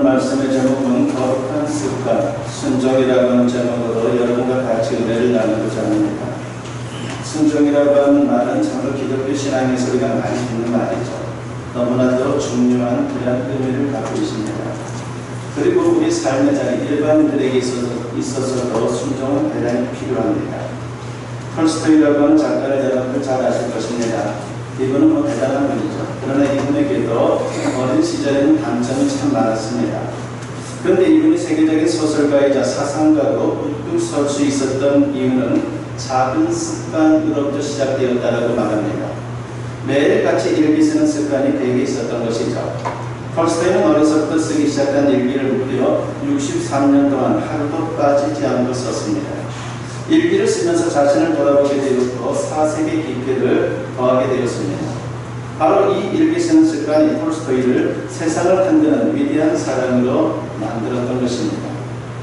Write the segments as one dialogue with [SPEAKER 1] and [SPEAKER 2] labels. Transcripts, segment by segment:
[SPEAKER 1] 말씀의 제목은 거룩한 습관, 순종이라고 하는 제목으로 여러분과 같이 은혜를 나누고자 합니다. 순종이라고 하는 말은 참으로 기독교 신앙에서 우리가 많이 듣는 말이죠. 너무나도 중요한 그런 의미를 갖고 있습니다. 그리고 우리 삶의 자리 일반인들에게 있어서도 순종은 대단히 필요합니다. 톨스토이라고 하는 작가를 여러분들 잘 아실 것입니다. 이분은 대단한 분이죠. 그러나 이분에게도 어린 시절에는 단점이 참 많았습니다. 그런데 이분이 세계적인 소설가이자 사상가로 우뚝 설 수 있었던 이유는 작은 습관으로부터 시작되었다고 말합니다. 매일같이 일기 쓰는 습관이 그에게 있었던 것이죠. 톨스토이는 어려서부터 쓰기 시작한 일기를 무려 63년 동안 하루도 빠지지 않고 썼습니다. 일기를 쓰면서 자신을 돌아보게 되었고 사색의 깊이를 더하게 되었습니다. 바로 이 일기 쓰는 습관이 톨스토이를 세상을 흔드는 위대한 사람으로 만들었던 것입니다.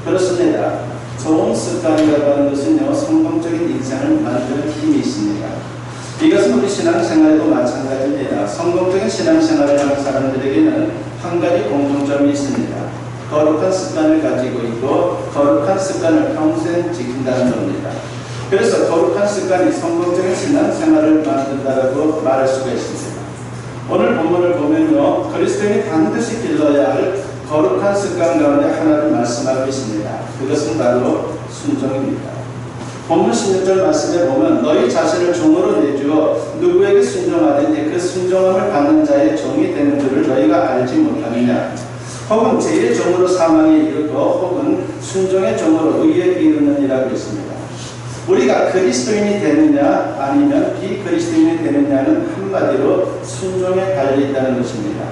[SPEAKER 1] 그렇습니다. 좋은 습관이라고 하는 것은요, 성공적인 인생을 만드는 힘이 있습니다. 이것은 우리 신앙생활에도 마찬가지입니다. 성공적인 신앙생활을 하는 사람들에게는 한 가지 공통점이 있습니다. 거룩한 습관을 가지고 있고 거룩한 습관을 평생 지킨다는 겁니다. 그래서 거룩한 습관이 성공적인 신앙생활을 만든다고 말할 수가 있습니다. 오늘 본문을 보면요, 그리스도인이 반드시 길러야 할 거룩한 습관 가운데 하나를 말씀하고 있습니다. 그것은 바로 순종입니다. 본문 16절 말씀에 보면 너희 자신을 종으로 내주어 누구에게 순종하든지 그 순종함을 받는 자의 종이 되는 줄을 너희가 알지 못하느냐. 혹은 죄의 종으로 사망에 이르고 혹은 순종의 종으로 의에 이르느니라고 했습니다. 우리가 그리스도인이 되느냐 아니면 비그리스도인이 되느냐는 한마디로 순종에 달려있다는 것입니다.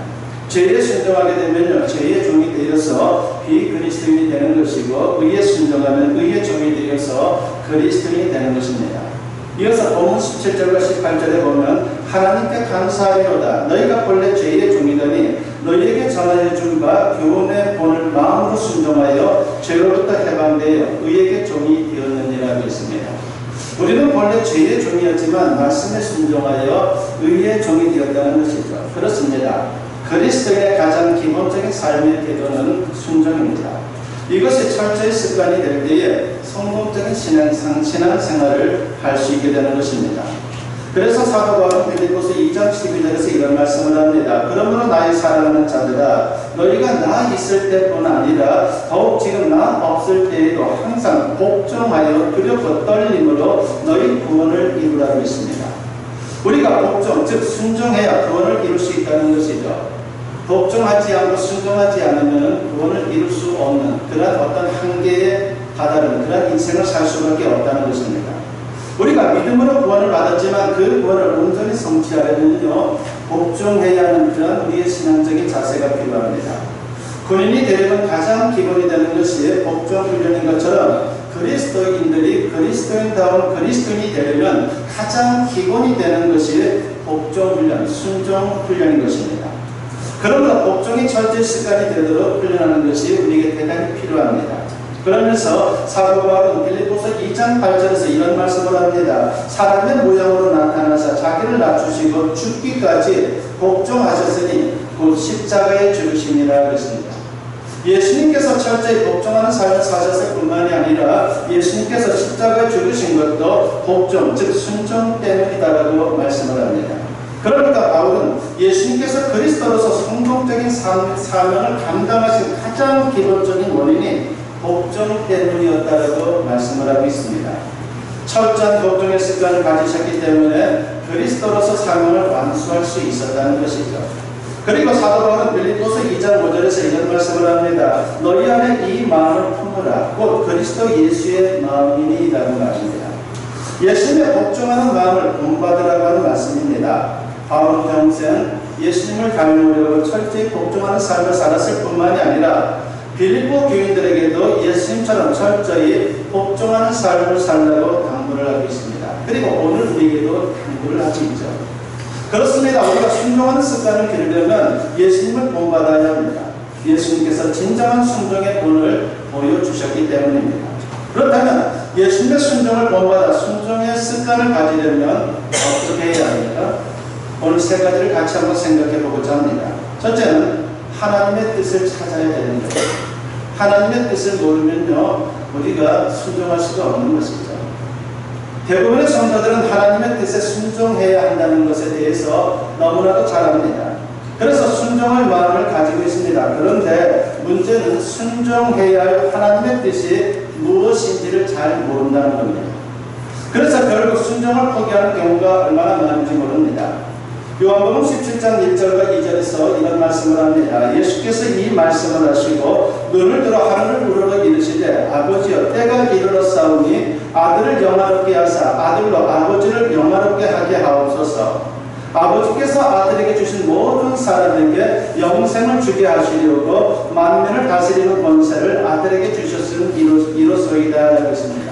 [SPEAKER 1] 죄에 순종하게 되면요, 죄의 종이 되어서 비그리스도인이 되는 것이고 의에 순종하면 의의 종이 되어서 그리스도인이 되는 것입니다. 이어서 본문 17절과 18절에 보면 하나님께 감사하리로다. 너희가 본래 죄의 종이더니 너희에게 전하여 준 바 교훈의 본을 마음으로 순종하여 죄로부터 해방되어 의에게 종이 되었느니라고 했습니다. 우리는 본래 죄의 종이었지만 말씀에 순종하여 의의 종이 되었다는 것이죠. 그렇습니다. 그리스도인의 가장 기본적인 삶의 태도는 순종입니다. 이것이 철저히 습관이 될 때에 성공적인 신앙생활을 할 수 있게 되는 것입니다. 그래서 사도 바울은 빌립보서 2장 12절에서 이런 말씀을 합니다. 그러므로 나의 사랑하는 자들아, 너희가 나 있을 때뿐 아니라 더욱 지금 나 없을 때에도 항상 복종하여 두렵고 떨림으로 너희 구원을 이루라고 했습니다. 우리가 복종, 즉 순종해야 구원을 이룰 수 있다는 것이죠. 복종하지 않고 순종하지 않으면 구원을 이룰 수 없는 그런 어떤 한계에 다다른 그런 인생을 살 수밖에 없다는 것입니다. 우리가 믿음으로 구원을 받았지만 그 구원을 온전히 성취하려면요, 복종해야 하는 그런 우리의 신앙적인 자세가 필요합니다. 군인이 되려면 가장 기본이 되는 것이 복종 훈련인 것처럼 그리스도인들이 그리스도인다운 그리스도인이 되려면 가장 기본이 되는 것이 복종 훈련, 순종 훈련인 것입니다. 그러므로 복종이 철저히 습관이 되도록 훈련하는 것이 우리에게 대단히 필요합니다. 그러면서 사도 바울은 빌립보서 2장 8절에서 이런 말씀을 합니다. 사람의 모양으로 나타나사 자기를 낮추시고 죽기까지 복종하셨으니 곧 십자가에 죽으심이라 그랬습니다. 예수님께서 철저히 복종하는 삶을 사셨을 뿐만이 아니라 예수님께서 십자가에 죽으신 것도 복종, 즉 순종 때문이다라고 말씀을 합니다. 그러니까 바울은 예수님께서 그리스도로서 성공적인 사명을 감당하신 가장 기본적인 원인이 복종 때문이었다라고 말씀을 하고 있습니다. 철저한 복종의 습관을 가지셨기 때문에 그리스도로서 사명을 완수할 수 있었다는 것이죠. 그리고 사도 바울은 빌립보서 2장 5절에서 이런 말씀을 합니다. 너희 안에 이 마음을 품으라. 곧 그리스도 예수의 마음이니라고 말합니다. 예수님의 복종하는 마음을 본받으라고 하는 말씀입니다. 바울은 평생 예수님을 닮으려고 철저히 복종하는 삶을 살았을 뿐만이 아니라 빌립보 교인들에게도 예수님처럼 철저히 복종하는 삶을 살라고 당부를 하고 있습니다. 그리고 오늘 우리에게도 당부를 하고 있죠. 그렇습니다. 우리가 순종하는 습관을 기르려면 예수님을 본받아야 합니다. 예수님께서 진정한 순종의 본을 보여주셨기 때문입니다. 그렇다면 예수님의 순종을 본받아 순종의 습관을 가지려면 어떻게 해야 합니까? 오늘 세 가지를 같이 한번 생각해 보고자 합니다. 첫째는 하나님의 뜻을 찾아야 되는 거예요. 하나님의 뜻을 모르면요, 우리가 순종할 수가 없는 것이죠. 대부분의 성도들은 하나님의 뜻에 순종해야 한다는 것에 대해서 너무나도 잘 압니다. 그래서 순종할 마음을 가지고 있습니다. 그런데 문제는 순종해야 할 하나님의 뜻이 무엇인지를 잘 모른다는 겁니다. 그래서 결국 순종을 포기하는 경우가 얼마나 많은지 모릅니다. 요한복음 17장 1절과 2절에서 이런 말씀을 합니다. 예수께서 이 말씀을 하시고 눈을 들어 하늘을 우러러 이르시되 아버지여 때가 이르렀사오니 아들을 영화롭게 하사 아들로 아버지를 영화롭게 하게 하옵소서. 아버지께서 아들에게 주신 모든 사람에게 영생을 주게 하시려고 만민을 다스리는 권세를 아들에게 주셨으는 이로소이다 라고 했습니다.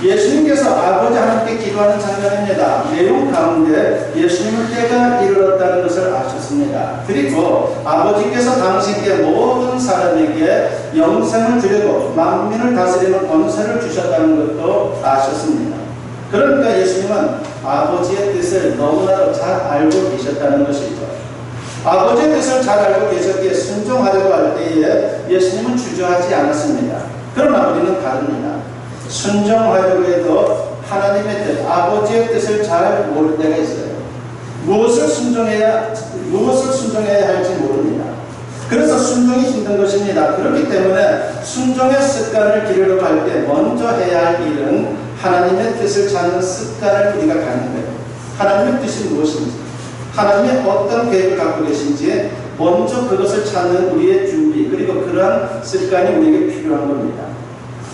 [SPEAKER 1] 예수님께서 아버지 하나님께 기도하는 장면입니다. 내용 가운데 예수님은 때가 이르렀다는 것을 아셨습니다. 그리고 아버지께서 당신께 모든 사람에게 영생을 주려고 만민을 다스리는 권세를 주셨다는 것도 아셨습니다. 그러니까 예수님은 아버지의 뜻을 너무나도 잘 알고 계셨다는 것이죠. 아버지의 뜻을 잘 알고 계셨기에 순종하려고 할 때에 예수님은 주저하지 않았습니다. 그러나 우리는 다릅니다. 순종하려고 해도 하나님의 뜻, 아버지의 뜻을 잘 모를 때가 있어요. 무엇을 순종해야 할지 모릅니다. 그래서 순종이 힘든 것입니다. 그렇기 때문에 순종의 습관을 기르려고 할 때 먼저 해야 할 일은 하나님의 뜻을 찾는 습관을 우리가 갖는 거예요. 하나님의 뜻이 무엇인지, 하나님이 어떤 계획을 갖고 계신지 먼저 그것을 찾는 우리의 준비, 그리고 그러한 습관이 우리에게 필요한 겁니다.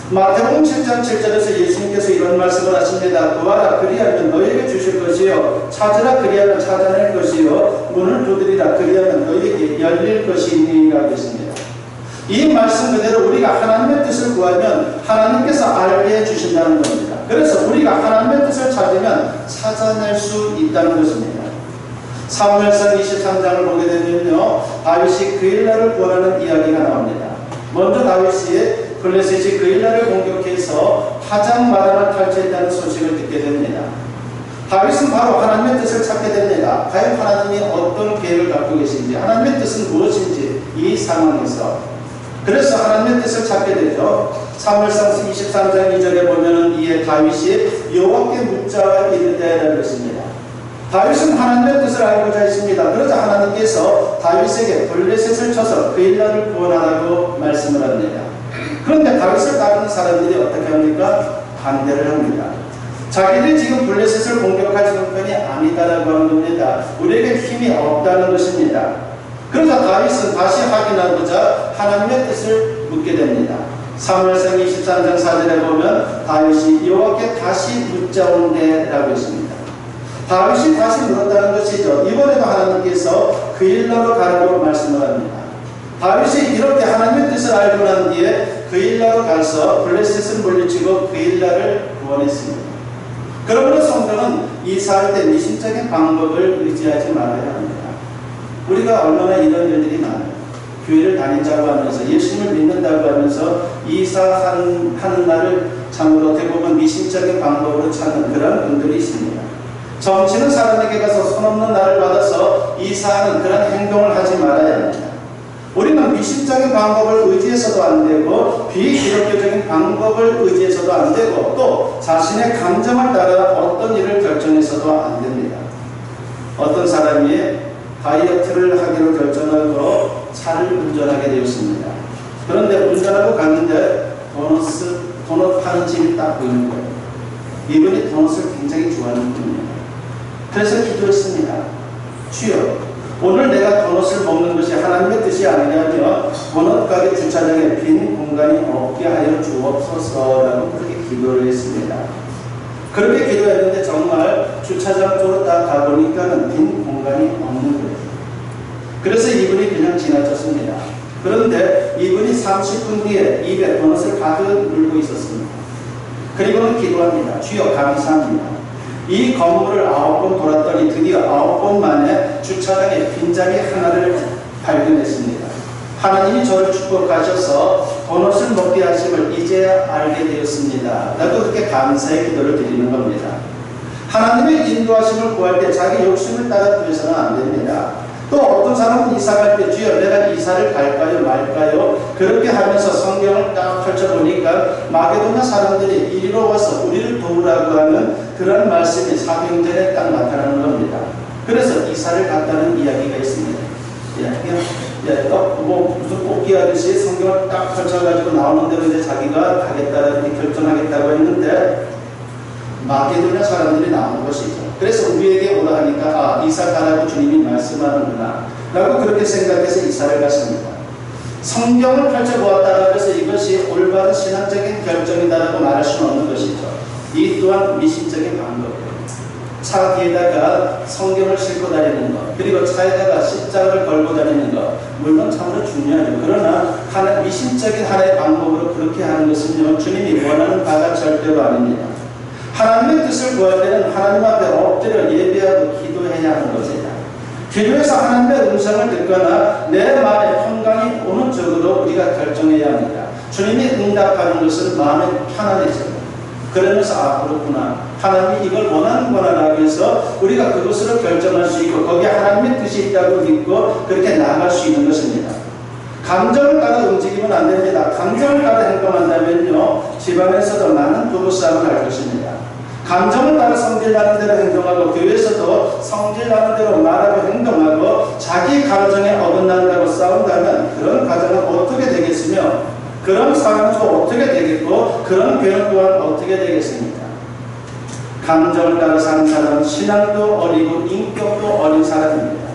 [SPEAKER 1] 마태복음 7장 7절에서 예수님께서 이런 말씀을 하십니다. 구하라 그리하면 너에게 주실 것이요 찾으라 그리하면 찾아낼 것이요 문을 두드리라 그리하면 너에게 열릴 것이니라고 했습니다. 이 말씀 그대로 우리가 하나님의 뜻을 구하면 하나님께서 알게 해주신다는 겁니다. 그래서 우리가 하나님의 뜻을 찾으면 찾아낼 수 있다는 것입니다. 사무엘상 23장을 보게 되면요, 다윗이 그일라를 구하는 이야기가 나옵니다. 먼저 다윗이 블레셋이 그일라를 공격해서 파장마당을 탈취했다는 소식을 듣게 됩니다. 다윗은 바로 하나님의 뜻을 찾게 됩니다. 과연 하나님이 어떤 계획을 갖고 계신지, 하나님의 뜻은 무엇인지 이 상황에서, 그래서 하나님의 뜻을 찾게 되죠. 사무엘상 23장 2절에 보면은 이에 다윗이 여호와께 묻자와 이르되 했습니다. 다윗은 하나님의 뜻을 알고자 했습니다. 그러자 하나님께서 다윗에게 블레셋을 쳐서 그일라를 구원하라고 말씀을 합니다. 그런데 다윗을 따르는 사람들이 어떻게 합니까? 반대를 합니다. 자기들이 지금 블레셋을 공격할 형편이 아니다라고 하는 겁니다. 우리에게 힘이 없다는 것입니다. 그러자 다윗은 다시 확인하고자 하나님의 뜻을 묻게 됩니다. 사무엘상 23장 4절에 보면 다윗이 여호와께 다시 묻자온대라고 했습니다. 다윗이 다시 물었다는 것이죠. 이번에도 하나님께서 그일라로 가라고 말씀을 합니다. 다윗이 이렇게 하나님의 뜻을 알고 난 뒤에 그일라로 가서 블레셋을 물리치고 그일라를 구원했습니다. 그러므로 성도는 이사할 때 미신적인 방법을 의지하지 말아야 합니다. 우리가 얼마나 이런 일들이 많아요. 교회를 다닌다고 하면서 예수님을 믿는다고 하면서 이사하는 날을 참으로 어떻게 보면 미신적인 방법으로 찾는 그런 분들이 있습니다. 점치는 사람에게 가서 손 없는 날을 받아서 이사하는 그런 행동을 하지 말아야 합니다. 우리는 미신적인 방법을 의지해서도 안 되고 비기독교적인 방법을 의지해서도 안 되고 또 자신의 감정을 따라 어떤 일을 결정해서도 안 됩니다. 어떤 사람이 다이어트를 하기로 결정하고 차를 운전하게 되었습니다. 그런데 운전하고 갔는데 도넛 파는 집이 딱 보이는 거예요. 이분이 도넛을 굉장히 좋아하는 분이에요. 그래서 기도했습니다. 주여, 오늘 내가 도넛을 먹는 것이 하나님의 뜻이 아니라면 도넛 가게 주차장에 빈 공간이 없게 하여 주옵소서라고 그렇게 기도를 했습니다. 그렇게 기도했는데 정말 주차장 쪽으로 딱 가보니까는 빈 공간이 없는 거예요. 그래서 이분이 그냥 지나쳤습니다. 그런데 이분이 30분 뒤에 입에 도넛을 가득 물고 있었습니다. 그리고는 기도합니다. 주여 감사합니다. 이 건물을 9번 돌았더니 드디어 9번 만에 주차장에 빈자리 하나를 발견했습니다. 하나님이 저를 축복하셔서 도넛을 먹게 하심을 이제야 알게 되었습니다. 나도 그렇게 감사의 기도를 드리는 겁니다. 하나님의 인도하심을 구할 때 자기 욕심을 따라 구해서는 안 됩니다. 또 어떤 사람은 이사 갈 때 주여 내가 이사를 갈까요 말까요 그렇게 하면서 성경을 딱 펼쳐보니까 마게도냐 사람들이 이리로 와서 우리를 도우라고 하는 그런 말씀이 사도행전에 딱 나타나는 겁니다. 그래서 이사를 갔다는 이야기가 있습니다. 무슨 뽑기 하듯이 성경을 딱 펼쳐가지고 나오는 대로 이제 자기가 가겠다 이렇게 결정하겠다고 했는데 마게도냐 사람들이 나오는 것이죠. 그래서 우리에게 오라 하니까 이사 가라고 주님이 말씀하는구나 라고 그렇게 생각해서 이사를 갔습니다. 성경을 펼쳐보았다고 해서 이것이 올바른 신앙적인 결정이다라고 말할 수는 없는 것이죠. 이 또한 미신적인 방법이에요. 차 뒤에다가 성경을 싣고 다니는 것, 그리고 차에다가 십자가를 걸고 다니는 것, 물론 참으로 중요하죠. 그러나 미신적인 하나의 방법으로 그렇게 하는 것은요, 주님이 원하는 바가 절대로 아닙니다. 하나님의 뜻을 구할 때는 하나님 앞에 엎드려 예배하고 기도해야 하는 것이다. 기도해서 하나님의 음성을 듣거나 내 마음에 평강이 오는 쪽으로 우리가 결정해야 합니다. 주님이 응답하는 것은 마음에 편안해집니다. 그러면서 그렇구나. 하나님이 이걸 원하는구나 라고 해서 우리가 그것으로 결정할 수 있고 거기에 하나님의 뜻이 있다고 믿고 그렇게 나아갈 수 있는 것입니다. 감정을 따라 움직이면 안 됩니다. 감정을 따라 행동한다면요, 집안에서도 많은 부부싸움을 할 것입니다. 감정을 따라 성질나는 대로 행동하고 교회에서도 성질나는 대로 말하고 행동하고 자기 감정에 어긋난다고 싸운다면 그런 가정은 어떻게 되겠으며 그런 사람도 어떻게 되겠고 그런 교회 또한 어떻게 되겠습니까? 감정을 따라 사는 사람은 신앙도 어리고 인격도 어린 사람입니다.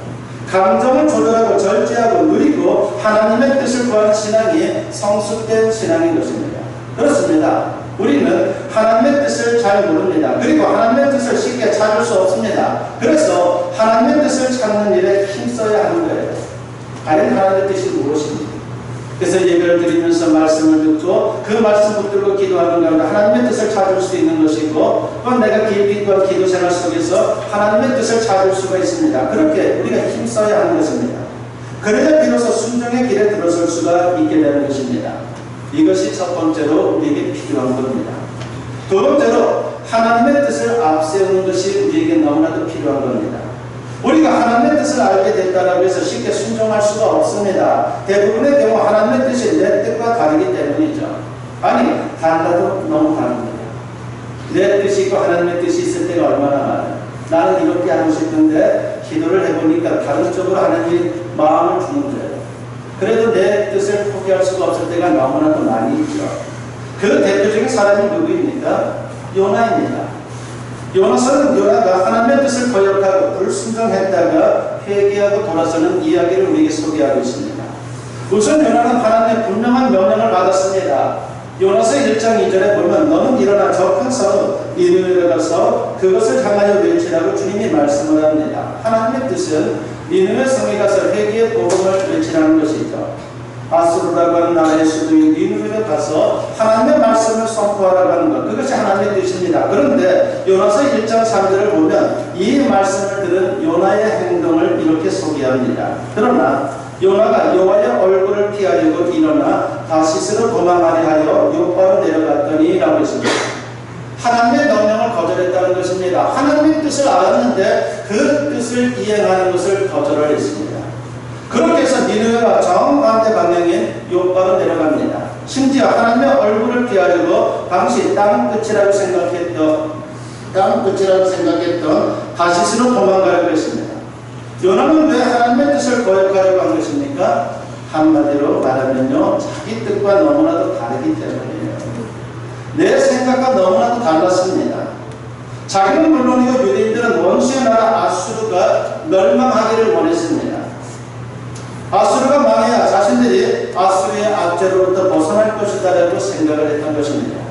[SPEAKER 1] 감정을 조절하고 절제하고 누리고 하나님의 뜻을 구하는 신앙이 성숙된 신앙인 것입니다. 그렇습니다. 우리는 하나님의 뜻을 잘 모릅니다. 그리고 하나님의 뜻을 쉽게 찾을 수 없습니다. 그래서 하나님의 뜻을 찾는 일에 힘써야 하는 거예요. 과연 하나님의 뜻이 무엇입니까? 그래서 예배를 드리면서 말씀을 듣고 그 말씀 붙들고 기도하는 가운데 하나님의 뜻을 찾을 수 있는 것이고 또 내가 깊이 또한 기도 생활 속에서 하나님의 뜻을 찾을 수가 있습니다. 그렇게 우리가 힘써야 하는 것입니다. 그래야 비로소 순종의 길에 들어설 수가 있게 되는 것입니다. 이것이 첫 번째로 우리에게 필요한 겁니다. 두 번째로 하나님의 뜻을 앞세우는 것이 우리에게 너무나도 필요한 겁니다. 우리가 하나님의 뜻을 알게 됐다고 해서 쉽게 순종할 수가 없습니다. 대부분의 경우 하나님의 뜻이 내 뜻과 다르기 때문이죠. 아니, 달라도 너무 다릅니다. 내 뜻이 있고 하나님의 뜻이 있을 때가 얼마나 많아요. 나는 이렇게 하고 싶은데 기도를 해보니까 다른 쪽으로 하나님이 마음을 주는 거예요. 그래도 내 뜻을 포기할 수가 없을 때가 너무나도 많이 있죠. 그 대표적인 사람이 누구입니까? 요나입니다. 요나가 하나님의 뜻을 거역하고 불순종했다가 회개하고 돌아서는 이야기를 우리에게 소개하고 있습니다. 우선 요나는 하나님의 분명한 명령을 받았습니다. 요나서 1장 2절에 보면 너는 일어나 저 큰 성읍 니느웨로 가서 그것을 향하여 외치라고 주님이 말씀을 합니다. 하나님의 뜻은 니느웨 성에 가서 회개의 복음을 외치라는 것이죠. 아수르라고 하는 나라의 수도인 니느웨로 가서 하나님의 말씀을 선포하라고 하는 것, 그것이 하나님의 뜻입니다. 그런데 요나서 1장 3절을 보면 이 말씀을 들은 요나의 행동을 이렇게 소개합니다. 그러나 요나가 여호와의 얼굴을 피하려고 일어나 다시스로 도망하려 하여 요바로 내려갔더니 라고 했습니다. 하나님의 명령을 거절했다는 것입니다. 하나님의 뜻을 알았는데 그 뜻을 이행하는 것을 거절을 했습니다. 그렇게 해서 니느웨가 정반대 방향인 요바로 내려갑니다. 심지어 하나님의 얼굴을 피하려고 당시 땅 끝이라고 생각했던 다시스로 도망가려고 했습니다. 요나는 왜 하나님의 뜻을 거역하려고 한 것입니까? 한마디로 말하면요, 자기 뜻과 너무나도 다르기 때문이에요. 내 생각과 너무나도 달랐습니다. 자기는 물론이고 유대인들은 원수의 나라 아수르가 멸망하기를 원했습니다. 아수르가 망해야 자신들이 아수르의 압제로부터 벗어날 것이다라고 생각을 했던 것입니다.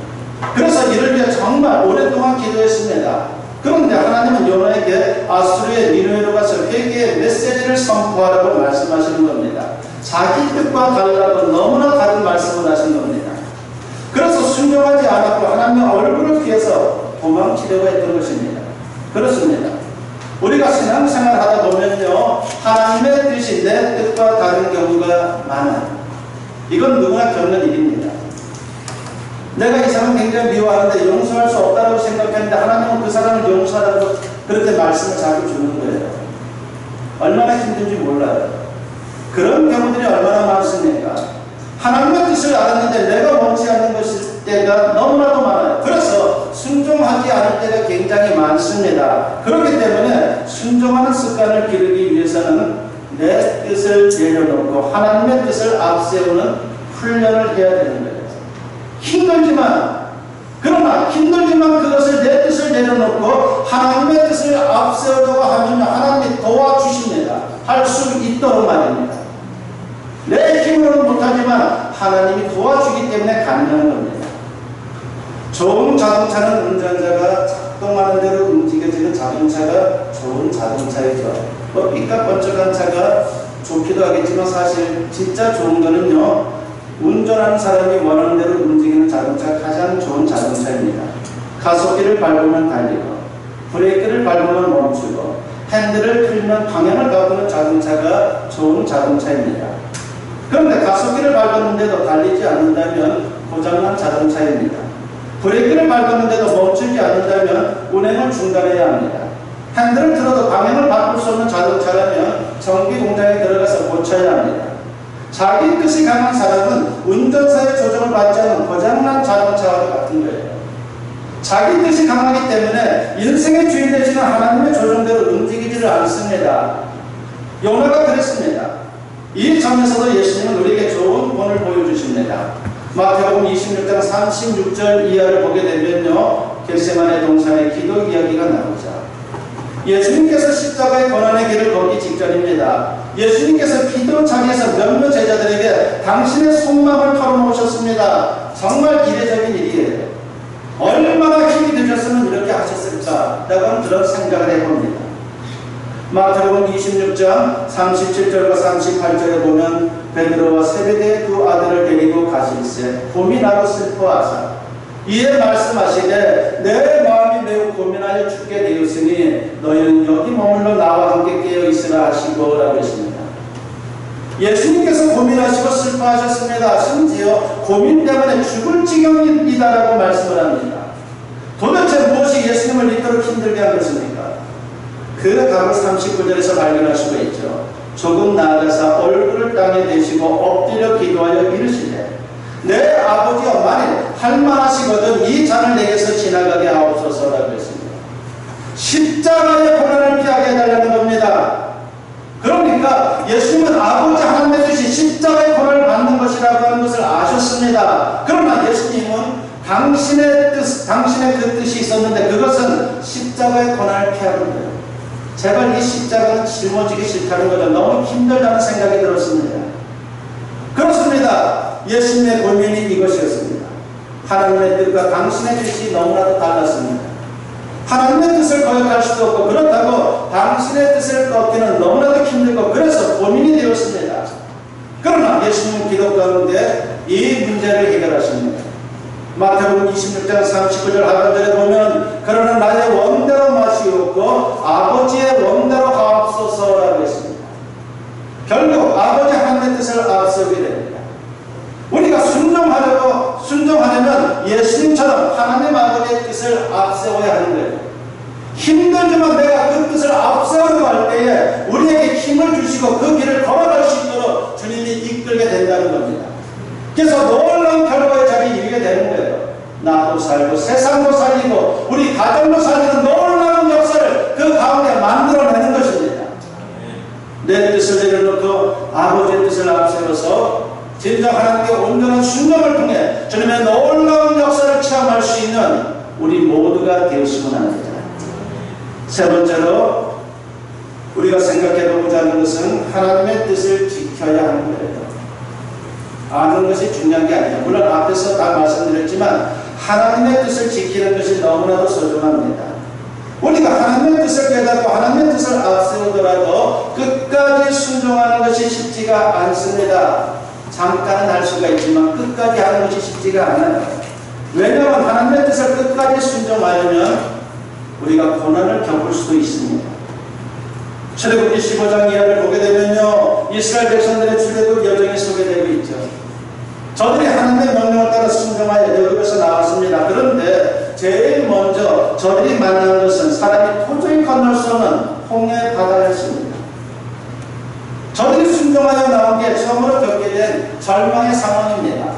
[SPEAKER 1] 그래서 이를 위해 정말 오랫동안 기도했습니다. 그런데 하나님은 요나에게 아수르의 니느웨로 가서 회개의 메시지를 선포하라고 말씀하시는 겁니다. 자기 뜻과 달라고 너무나 다른 말씀을 하신 겁니다. 그래서 순종하지 않았고 하나님의 얼굴을 피해서 도망치려고 했던 것입니다. 그렇습니다. 우리가 신앙생활 하다 보면요, 하나님의 뜻이 내 뜻과 다른 경우가 많아요. 이건 누구나 겪는 일입니다. 내가 이 사람 굉장히 미워하는데 용서할 수 없다고 생각했는데 하나님은 그 사람을 용서하라고 그렇게 말씀을 자꾸 주는 거예요. 얼마나 힘든지 몰라요. 그런 경우들이 얼마나 많습니까? 하나님의 뜻을 알았는데 내가 원치 않는 것일 때가 너무나도 많아요. 그래서 순종하지 않을 때가 굉장히 많습니다. 그렇기 때문에 순종하는 습관을 기르기 위해서는 내 뜻을 내려놓고 하나님의 뜻을 앞세우는 훈련을 해야 되는 거예요. 그러나 힘들지만 그것을 내 뜻을 내려놓고 하나님의 뜻을 앞세우려고 하면 하나님이 도와주십니다. 할 수 있도록 말입니다. 내 힘으로는 못하지만 하나님이 도와주기 때문에 가능한 겁니다. 좋은 자동차는 운전자가 작동하는 대로 움직여지는 자동차가 좋은 자동차이죠. 삐까뻔쩍한 차가 좋기도 하겠지만 사실 진짜 좋은 거는요, 운전하는 사람이 원하는 대로 움직이는 자동차가 가장 좋은 자동차입니다. 가속기를 밟으면 달리고 브레이크를 밟으면 멈추고 핸들을 틀면 방향을 바꾸는 자동차가 좋은 자동차입니다. 그런데 가속기를 밟았는데도 달리지 않는다면 고장난 자동차입니다. 브레이크를 밟았는데도 멈추지 않는다면 운행을 중단해야 합니다. 핸들을 틀어도 방향을 바꿀 수 없는 자동차라면 정비 공장에 들어가서 고쳐야 합니다. 자기 뜻이 강한 사람은 운전사의 조정을 받지 않는 고장난 자동차와 같은 거예요. 자기 뜻이 강하기 때문에 인생의 주인 되시는 하나님의 조정대로 움직이지를 않습니다. 요나가 그랬습니다. 이 점에서도 예수님은 우리에게 좋은 본을 보여주십니다. 마태복음 26장 36절 이하를 보게 되면요, 겟세마네 동산의 기도 이야기가 나오죠. 예수님께서 십자가의 고난의 길을 걷기 직전입니다. 예수님께서 기도장에서 몇몇 제자들에게 당신의 속마음을 털어놓으셨습니다. 정말 이례적인 일이에요. 얼마나 힘이 드셨으면 이렇게 하셨을까? 라고 그런 생각을 해봅니다. 마태복음 26장 37절과 38절에 보면 베드로와 세베대의 두 아들을 데리고 가실새 고민하고 슬퍼하사 이에 말씀하시되 내 마음이 매우 고민하여 죽게 되었으니 너희는 여기 머물러 나와 함께 깨어 있으라 하시고 라고 했습니다. 예수님께서 고민하시고 슬퍼하셨습니다. 심지어 고민 때문에 죽을 지경이다라고 말씀을 합니다. 도대체 무엇이 예수님을 이토록 힘들게 한 것입니까? 그 답을 39절에서 발견할 수가 있죠. 조금 나아가서 얼굴을 땅에 대시고 엎드려 기도하여 이르시되 내 아버지여 만일 할만하시거든 이 잔을 내게서 지나가게 하옵소서라고 했습니다. 십자가의 고난을 피하게 해달라는 겁니다. 그러니까 예수님은 아버지 하나님의 뜻이 십자가의 고난을 받는 것이라고 하는 것을 아셨습니다. 그러나 예수님은 당신의 그 뜻이 있었는데 그것은 십자가의 고난을 피하는 거예요. 제발 이 십자가는 짊어지기 싫다는 거죠. 너무 힘들다는 생각이 들었습니다. 그렇습니다. 예수님의 고민이 이것이었습니다. 하나님의 뜻과 당신의 뜻이 너무나도 달랐습니다. 하나님의 뜻을 거역할 수도 없고 그렇다고 당신의 뜻을 꺾기는 너무나도 힘들고 그래서 고민이 되었습니다. 그러나 예수님은 기도 가운데 이 문제를 해결하십니다. 마태복음 26장 39절 하반절에 보면 그러나 나의 원대로 마시옵고 아버지의 원대로 하옵소서라고 했습니다. 결국 아버지 하나님의 뜻을 앞서게 됩니다. 우리가 순종하려면 예수님처럼 하나님 아버지의 뜻을 앞세워야 하는 거예요. 힘들지만 내가 그 뜻을 앞세우려고 할 때에 우리에게 힘을 주시고 그 길을 걸어갈 수 있도록 주님이 이끌게 된다는 겁니다. 그래서 놀라운 결과의 자리에 이르게 되는 거예요. 나도 살고 세상도 살리고 우리 가정도 살리는 놀라운 역사를 그 가운데 만들어내는 것입니다. 내 뜻을 내려놓고 아버지의 뜻을 앞세워서 진정 하나님께 온전한 순종을 통해 주님의 놀라운 역사를 체험할 수 있는 우리 모두가 되었으면 합니다. 세 번째로 우리가 생각해보고자 하는 것은 하나님의 뜻을 지켜야 하는 거예요. 아는 것이 중요한 게 아니에요. 물론 앞에서 다 말씀드렸지만 하나님의 뜻을 지키는 것이 너무나도 소중합니다. 우리가 하나님의 뜻을 깨닫고 하나님의 뜻을 앞세우더라도 끝까지 순종하는 것이 쉽지가 않습니다. 잠깐은 할 수가 있지만 끝까지 하는 것이 쉽지가 않아요. 왜냐하면 하나님의 뜻을 끝까지 순종하려면 우리가 고난을 겪을 수도 있습니다. 출애굽기 15장 이하를 보게 되면요, 이스라엘 백성들의 출애굽 여정이 소개되고 있죠. 저들이 하나님의 명령을 따라 순종하여 애굽에서 나왔습니다. 그런데 제일 먼저 저들이 만난 것은 사람이 도저히 건널 수 없는 홍해 바다였습니다. 순종하여 나온 게 처음으로 겪게 된 절망의 상황입니다.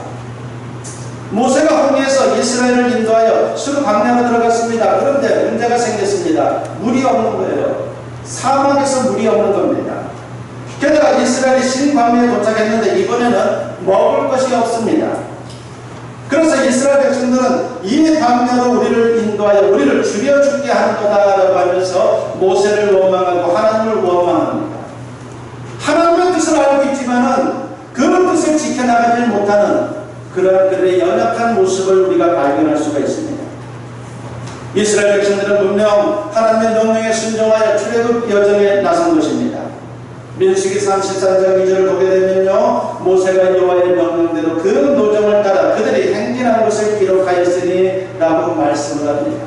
[SPEAKER 1] 모세가 홍해에서 이스라엘을 인도하여 수르 광야로 들어갔습니다. 그런데 문제가 생겼습니다. 물이 없는 거예요. 사막에서 물이 없는 겁니다. 게다가 이스라엘이 신광야에 도착했는데 이번에는 먹을 것이 없습니다. 그래서 이스라엘 백성들은 이 광야로 우리를 인도하여 우리를 죽여 죽게 한도다라고 하면서 모세를 원망하고 하나님을 원망합니다. 하나님의 뜻을 알고 있지만은 그 뜻을 지켜나가지 못하는 그러한 그들의 연약한 모습을 우리가 발견할 수가 있습니다. 이스라엘 백성들은 분명 하나님의 명령에 순종하여 출애굽 여정에 나선 것입니다. 민수기 33장 2절을 보게 되면요, 모세가 여호와의 명령대로 그 노정을 따라 그들이 행진한 것을 기록하였으니 라고 말씀을 합니다.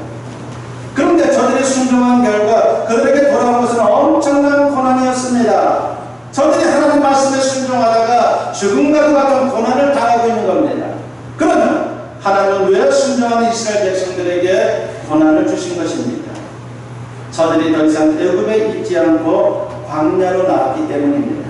[SPEAKER 1] 그런데 저들이 순종한 결과 그들에게 돌아온 것은 엄청난 고난이었습니다. 저들이 하나님 말씀에 순종하다가 죽음과도 같은 고난을 당하고 있는 겁니다. 그러면 하나님은 왜 순종하는 이스라엘 백성들에게 고난을 주신 것입니까? 저들이 더 이상 애굽에 있지 않고 광야로 나왔기 때문입니다.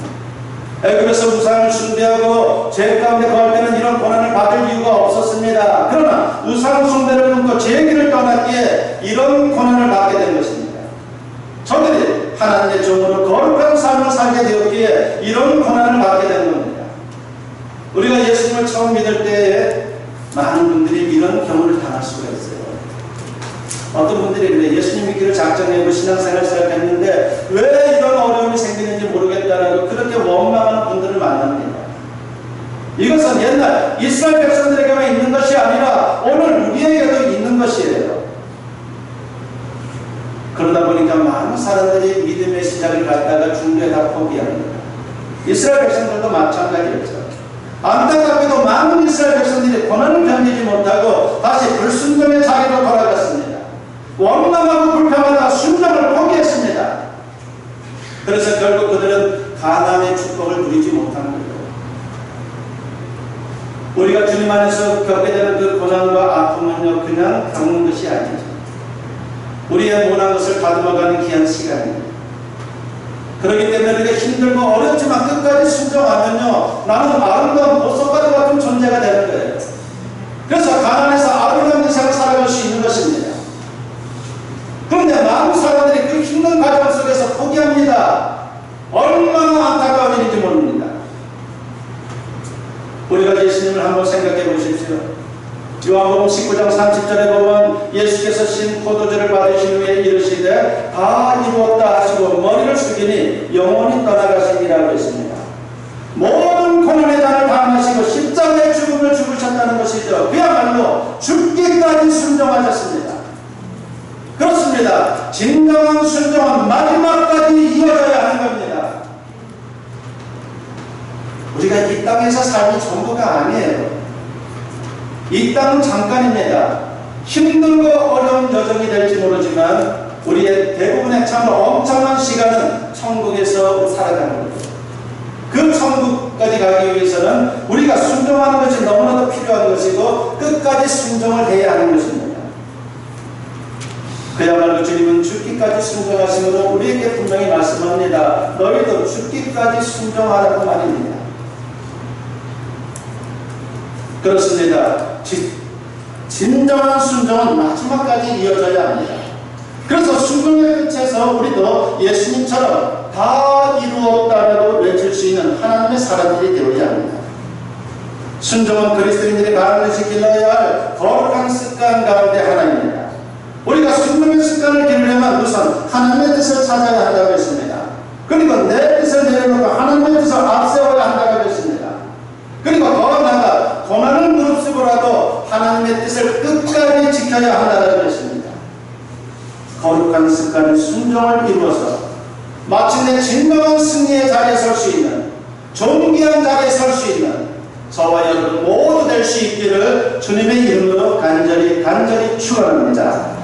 [SPEAKER 1] 애굽에서 우상을 숭배하고 죄 가운데 거할 때는 이런 고난을 받을 이유가 없었습니다. 그러나 우상 숭배를 끊고 죄의 길을 떠났기에 이런 고난을 받게 된 것입니다. 저들이 하나님의 종으로 거룩한 삶을 살게 되었기에 이런 고난을 받게 된 겁니다. 우리가 예수님을 처음 믿을 때에 많은 분들이 이런 경우를 당할 수가 있어요. 어떤 분들이 그래, 예수님 믿기를 작정하고 신앙생활을 시작했는데 왜 이런 어려움이 생기는지 모르겠다라고 그렇게 원망하는 분들을 만납니다. 이것은 옛날 이스라엘 백성들에게만 있는 것이 아니라 오늘 우리에게도 있는 것이에요. 그러다 보니까 많은 사람들이 믿음의 시작을 갖다가 중도에 다 포기합니다. 이스라엘 백성들도 마찬가지였죠. 안타깝게도 많은 이스라엘 백성들이 고난을 견디지 못하고 다시 불순종의 자리로 돌아갔습니다. 원망하고 불평하다가 순종을 포기했습니다. 그래서 결국 그들은 가나안의 축복을 누리지 못한 거예요. 우리가 주님 안에서 겪게 되는 그 고난과 아픔은요, 그냥 겪는 것이 아니죠. 우리의 모난 것을 다듬어가는 귀한 시간입니다. 그렇기 때문에 우리가 힘들고 어렵지만 끝까지 순종하면요, 나는 아름다운 보석과 같은 존재가 되는 거예요. 그래서 가나안에서 아름다운 인생을 살아갈 수 있는 것입니다. 그런데 많은 사람들이 그 힘든 과정 속에서 포기합니다. 얼마나 안타까운 일인지 모릅니다. 우리가 예수님을 한번 생각해 보십시오. 요한복음 19장 30절에 보면 예수께서 신 포도주를 받으신 후에 이르시되 다 이루었다 하시고 머리를 숙이니 영원히 떠나가시니라고 했습니다. 모든 고난의 잔을 당하시고 십자가의 죽음을 죽으셨다는 것이죠. 그야말로 죽기까지 순종하셨습니다. 그렇습니다. 진정한 순종은 마지막까지 이어져야 하는 겁니다. 우리가 이 땅에서 삶이 전부가 아니에요. 이 땅은 잠깐입니다. 힘들고 어려운 여정이 될지 모르지만 우리의 대부분의 참 엄청난 시간은 천국에서 살아가는 거예요. 그 천국까지 가기 위해서는 우리가 순종하는 것이 너무나도 필요한 것이고 끝까지 순종을 해야 하는 것입니다. 그야말로 주님은 죽기까지 순종하심으로 우리에게 분명히 말씀합니다. 너희도 죽기까지 순종하라고 말입니다. 그렇습니다. 진정한 순종은 마지막까지 이어져야 합니다. 그래서 순종의 끝에서 우리도 예수님처럼 다 이루었다라고 외칠 수 있는 하나님의 사람들이 되어야 합니다. 순종은 그리스도인들이 반드시 길러야 할 거룩한 습관 가운데 하나입니다. 우리가 순종의 습관을 기르려면 우선 하나님의 뜻을 찾아야 한다고 했습니다. 그리고 내 뜻을 내려놓고 하나님의 뜻을 앞세워야 한다고 했습니다. 그리고 더 나아가 고난을 무릅쓰고라도 하나님의 뜻을 끝까지 지켜야 한다고 했습니다. 거룩한 습관의 순종을 이루어서 마침내 진정한 승리의 자리에 설 수 있는, 존귀한 자리에 설 수 있는 저와 여러분 모두 될 수 있기를 주님의 이름으로 간절히 축원합니다.